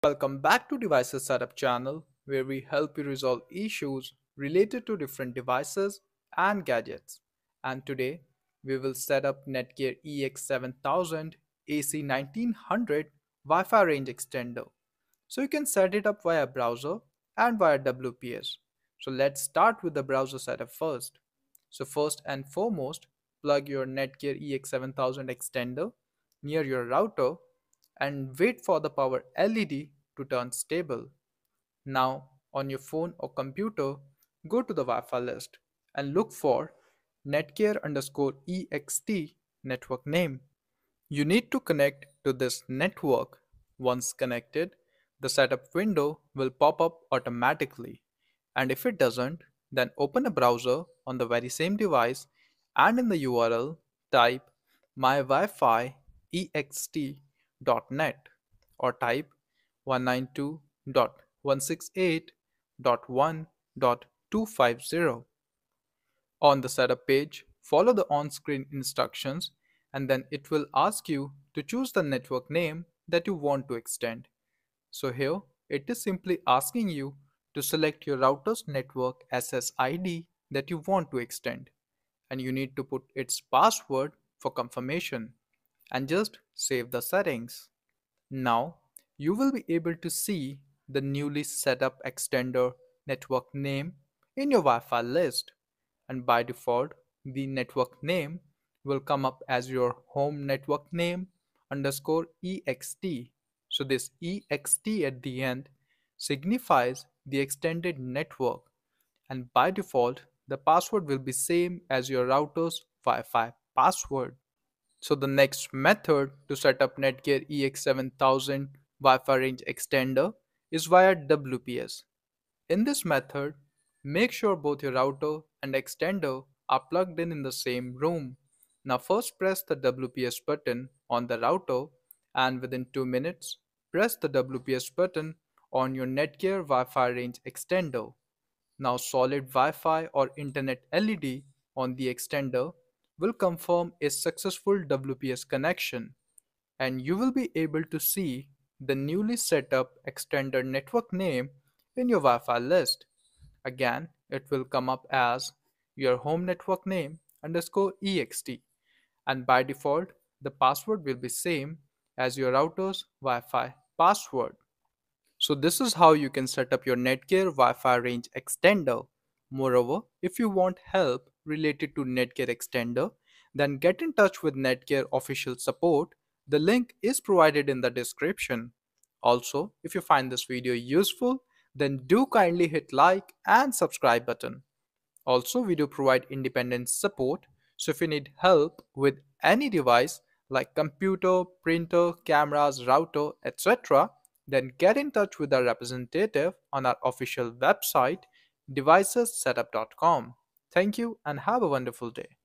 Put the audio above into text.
Welcome back to Devices Setup channel where we help you resolve issues related to different devices and gadgets. And today we will set up Netgear EX7000 AC1900 Wi-Fi range extender. So you can set it up via browser and via WPS. So let's start with the browser setup first. So first and foremost, plug your Netgear EX7000 extender near your router and wait for the power LED to turn stable. Now, on your phone or computer, go to the Wi-Fi list and look for Netgear_EXT network name. You need to connect to this network. Once connected, the setup window will pop up automatically. And if it doesn't, then open a browser on the very same device and in the URL type mywifi.ext.net or type 192.168.1.250. On the setup page, follow the on-screen instructions and then it will ask you to choose the network name that you want to extend. So here, it is simply asking you to select your router's network SSID that you want to extend, and you need to put its password for confirmation and just save the settings. Now, you will be able to see the newly set up extender network name in your Wi-Fi list, and by default, the network name will come up as your home network name underscore ext. So this ext at the end signifies the extended network, and by default, the password will be same as your router's Wi-Fi password. So the next method to set up Netgear EX7000 Wi-Fi range extender is via WPS. In this method, make sure both your router and extender are plugged in the same room. Now first press the WPS button on the router and within 2 minutes, press the WPS button on your Netgear Wi-Fi range extender. Now solid Wi-Fi or internet LED on the extender will confirm a successful WPS connection, and you will be able to see the newly set up extender network name in your Wi-Fi list. Again, it will come up as your home network name underscore ext, and by default, the password will be same as your router's Wi-Fi password. So this is how you can set up your Netgear Wi-Fi range extender. Moreover, if you want help related to Netgear extender, then get in touch with Netgear official support. The link is provided in the description. Also, if you find this video useful, then do kindly hit like and subscribe button. Also, we do provide independent support, so if you need help with any device like computer, printer, cameras, router, etc., then get in touch with our representative on our official website, devicessetup.com. Thank you and have a wonderful day.